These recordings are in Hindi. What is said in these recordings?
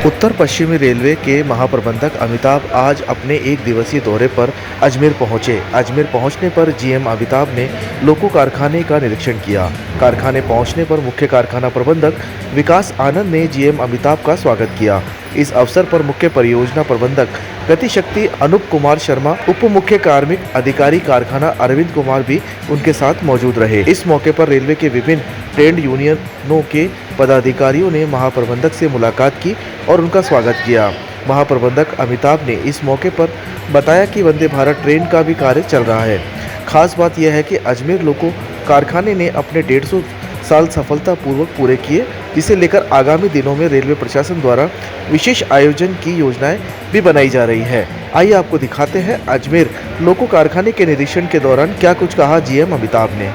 उत्तर पश्चिमी रेलवे के महाप्रबंधक अमिताभ आज अपने एक दिवसीय दौरे पर अजमेर पहुंचे। अजमेर पहुंचने पर जीएम अमिताभ ने लोको कारखाने का निरीक्षण किया। कारखाने पहुंचने पर मुख्य कारखाना प्रबंधक विकास आनंद ने जीएम अमिताभ का स्वागत किया। इस अवसर पर मुख्य परियोजना प्रबंधक गतिशक्ति अनूप कुमार शर्मा, उप मुख्य कार्मिक अधिकारी कारखाना अरविंद कुमार भी उनके साथ मौजूद रहे। इस मौके पर रेलवे के विभिन्न ट्रेड यूनियनों के पदाधिकारियों ने महाप्रबंधक से मुलाकात की और उनका स्वागत किया। महाप्रबंधक अमिताभ ने इस मौके पर बताया कि वंदे भारत ट्रेन का भी कार्य चल रहा है। खास बात यह है कि अजमेर लोको कारखाने ने अपने 150 साल सफलतापूर्वक पूरे किए, जिसे लेकर आगामी दिनों में रेलवे प्रशासन द्वारा विशेष आयोजन की योजनाएं भी बनाई जा रही है। आइए आपको दिखाते हैं अजमेर लोको कारखाने के निरीक्षण के दौरान क्या कुछ कहा जीएम अमिताभ ने।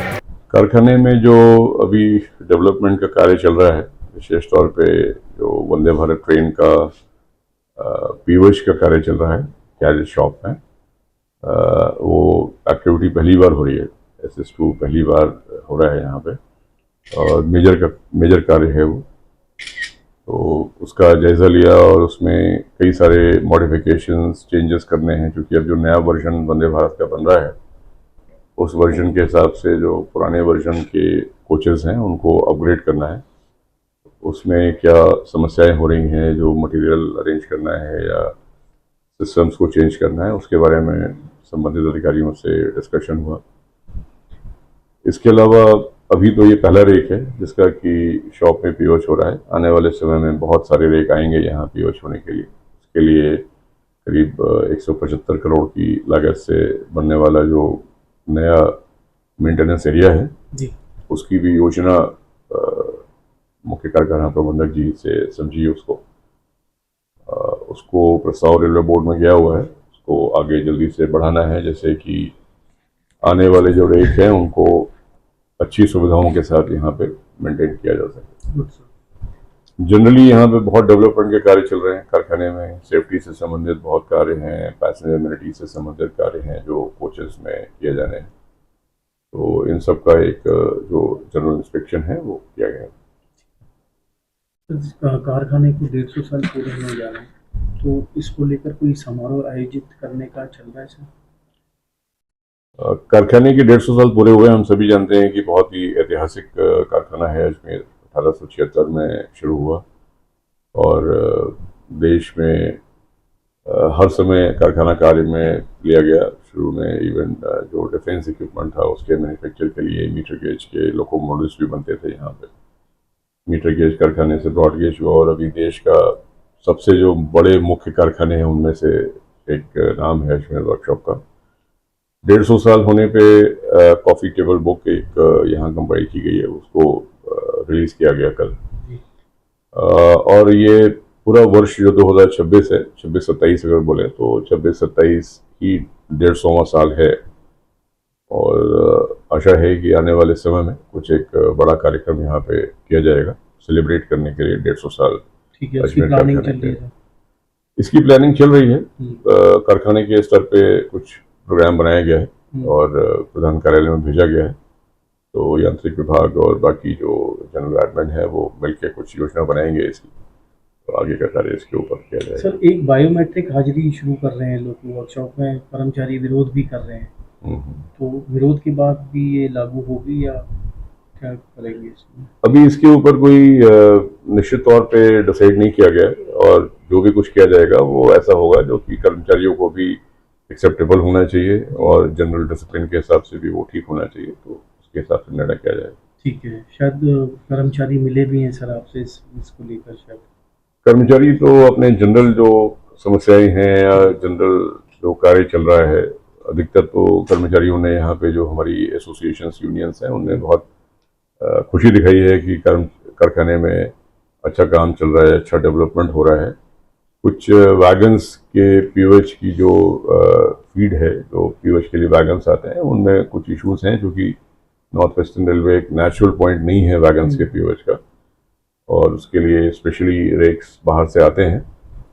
कारखाने में जो अभी डेवलपमेंट का कार्य चल रहा है, विशेष तौर पे जो वंदे भारत ट्रेन का पीवेज का कार्य चल रहा है कैरियर शॉप में, वो एक्टिविटी पहली बार हो रही है। SS2 पहली बार हो रहा है यहाँ पे और मेजर कार्य है वो। तो उसका जायज़ा लिया और उसमें कई सारे मॉडिफिकेशंस चेंजेस करने हैं, क्योंकि अब जो नया वर्जन वंदे भारत का बन रहा है उस वर्जन के हिसाब से जो पुराने वर्जन के कोचेज़ हैं उनको अपग्रेड करना है। उसमें क्या समस्याएं हो रही हैं, जो मटेरियल अरेंज करना है या सिस्टम्स को चेंज करना है, उसके बारे में संबंधित अधिकारियों से डिस्कशन हुआ। इसके अलावा अभी तो ये पहला रेक है जिसका कि शॉप में पीओच हो रहा है। आने वाले समय में बहुत सारे रेक आएंगे यहाँ पीओच होने के लिए। उसके लिए करीब 175 करोड़ की लागत से बनने वाला जो नया मेंटेनेंस एरिया है जी, उसकी भी योजना मुख्य कारखाना प्रबंधक जी से समझी। उसको प्रस्ताव रेलवे बोर्ड में गया हुआ है, उसको आगे जल्दी से बढ़ाना है, जैसे कि आने वाले जो रेक हैं उनको अच्छी सुविधाओं के साथ यहाँ पे मेंटेन किया जा सके। जनरली यहाँ पे बहुत डेवलपमेंट के कार्य चल रहे हैं कारखाने में। सेफ्टी से संबंधित बहुत कार्य हैं, पैसेंजर एमिनिटी से संबंधित कार्य हैं जो कोचेस में किए जाने हैं। तो इन सब का एक जो जनरल इंस्पेक्शन है वो किया गया है। कारखाने को 150 साल पूरे होने जा रहे हैं, तो इसको लेकर कोई समारोह आयोजित करने का चल रहा है सर? कारखाने के 150 साल पूरे हुए। हम सभी जानते हैं कि बहुत ही ऐतिहासिक कारखाना है अजमेर। 1876 में शुरू हुआ और देश में हर समय कारखाना कार्य में लिया गया। शुरू में इवन जो डिफेंस इक्विपमेंट था उसके मैन्युफैक्चर के लिए मीटर गेज के लोकोमोटिव्स भी बनते थे यहाँ पे। मीटर गेज कारखाने से ब्रॉड गेज हुआ और अभी देश का सबसे जो बड़े मुख्य कारखाने हैं उनमें से एक नाम है अजमेर वर्कशॉप का। 150 साल होने पे कॉफ़ी टेबल बुक एक यहाँ कंपाइल की गई है, उसको रिलीज़ किया गया कल। और ये पूरा वर्ष जो 2026 है, 26-27 अगर बोले तो 26-27 ही 150वां साल है। और आशा है कि आने वाले समय में कुछ एक बड़ा कार्यक्रम यहाँ पे किया जाएगा सेलिब्रेट करने के लिए 150 साल। ठीक है, इसकी प्लानिंग चल रही है? इसकी प्लानिंग चल रही है। कारखाने के स्तर पे कुछ प्रोग्राम बनाया गया है और प्रधान कार्यालय में भेजा गया है। तो यांत्रिक विभाग और बाकी जो जनरल एडमिन है वो मिलकर कुछ योजना बनाएंगे इसकी, तो आगे का कार्य इसके ऊपर किया जाएगा। सर, एक बायोमेट्रिक हाजिरी शुरू कर रहे हैं लोग वर्कशॉप में, कर्मचारी विरोध भी कर रहे हैं, तो विरोध के बाद भी ये लागू होगी या क्या करेंगे इसमें? अभी इसके ऊपर कोई निश्चित तौर पे डिसाइड नहीं किया गया और जो भी कुछ किया जाएगा वो ऐसा होगा जो कि कर्मचारियों को भी एक्सेप्टेबल होना चाहिए और जनरल डिसिप्लिन के हिसाब से भी वो ठीक होना चाहिए। तो उसके हिसाब से निर्णय किया जाएगा। ठीक है, शायद कर्मचारी मिले भी हैं सर आपसे इसको लेकर? शायद कर्मचारी तो अपने जनरल जो समस्याएं हैं या जनरल जो कार्य चल रहा है, अधिकतर तो कर्मचारियों ने यहाँ पे जो हमारी एसोसिएशंस यूनियंस हैं उनने बहुत खुशी दिखाई है कि कारखाने में अच्छा काम चल रहा है, अच्छा डेवलपमेंट हो रहा है। कुछ वैगन्स के पीओएच की जो फीड है, जो पीओएच के लिए वैगन्स आते हैं, उनमें कुछ इश्यूज हैं, क्योंकि नॉर्थ वेस्टर्न रेलवे एक नेचुरल पॉइंट नहीं है वैगन्स के पीओएच का, और उसके लिए स्पेशली रेक्स बाहर से आते हैं।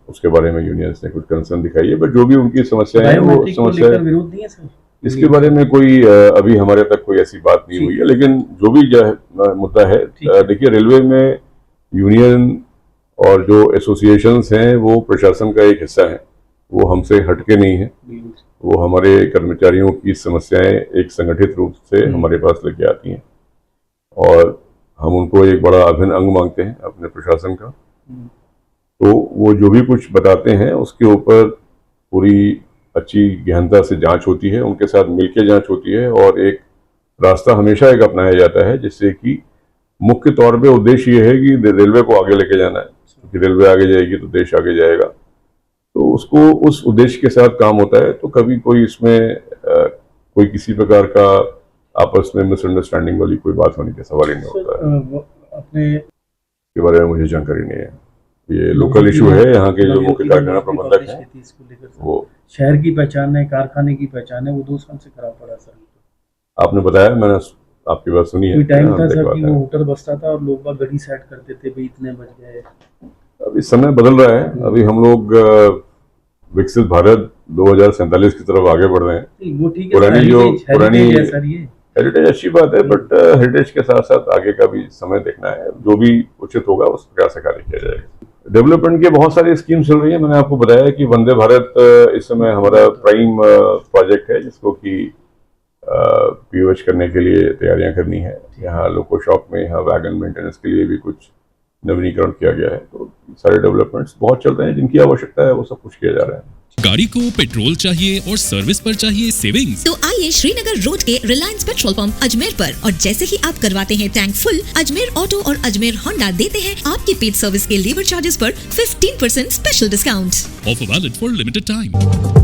उसके बारे में यूनियंस ने कुछ कंसर्न दिखाई है, बट जो भी उनकी समस्याएं हैं वो समस्या विरोध नहीं है सर। इसके बारे में कोई अभी हमारे तक कोई ऐसी बात नहीं हुई है। लेकिन जो भी मुद्दा है, देखिए रेलवे में यूनियन और जो एसोसिएशंस हैं वो प्रशासन का एक हिस्सा है, वो हमसे हटके नहीं है। वो हमारे कर्मचारियों की समस्याएं एक संगठित रूप से हमारे पास लेके आती हैं और हम उनको एक बड़ा अभिन्न अंग मानते हैं अपने प्रशासन का। तो वो जो भी कुछ बताते हैं उसके ऊपर पूरी अच्छी गहनता से जांच होती है, उनके साथ मिलकर जांच होती है और एक रास्ता हमेशा एक अपनाया जाता है जिससे कि मुख्य तौर पे उद्देश्य ये है कि रेलवे को आगे लेके जाना है, क्योंकि रेलवे आगे जाएगी तो देश आगे जाएगा। तो उसको उस उद्देश्य के साथ काम होता है। तो कभी कोई इसमें कोई किसी प्रकार का आपस में मिसअंडरस्टैंडिंग वाली कोई बात होने का सवाल ही नहीं होता है। अपने के बारे में मुझे जानकारी नहीं है। ये लोकल इशू है, यहाँ के जो मुख्य कारखाना प्रबंधक हैं वो शहर की पहचान है, कारखाने की पहचान है, वो 2 साल से खराब पड़ा सर। आपने बताया, मैंने आपकी बात सुनी है। कोई टाइम था सर कि वो होटल बसता था और लोग बाग घड़ी सेट करते थे, भाई इतने बज गए। अभी समय बदल रहा है, अभी हम लोग विकसित भारत 2047 की तरफ आगे बढ़ रहे हैं। वो ठीक है, पुरानी सर ये हेरिटेज अच्छी बात है, बट हेरिटेज के साथ साथ आगे का भी समय देखना है। जो भी उचित होगा उस प्रकार से कार्य किया जाएगा। डेवलपमेंट की बहुत सारी स्कीम चल रही है। मैंने आपको बताया कि वंदे भारत इस समय हमारा प्राइम प्रोजेक्ट है जिसको कि पीओएच करने के लिए तैयारियां करनी है। यहाँ लोको शॉप में यहाँ वैगन मेंटेनेंस के लिए भी कुछ नवीनीकरण किया गया है। तो सारे डेवलपमेंट्स बहुत चल रहे हैं, जिनकी आवश्यकता है वो सब कुछ किया जा रहा है। गाड़ी को पेट्रोल चाहिए और सर्विस पर चाहिए सेविंग्स, तो आइए श्रीनगर रोड के रिलायंस पेट्रोल पंप अजमेर पर, और जैसे ही आप करवाते हैं टैंक फुल, अजमेर ऑटो और अजमेर होंडा देते हैं आपके पेड सर्विस के लेबर चार्जेस पर 15% special discount. Offer valid for limited time.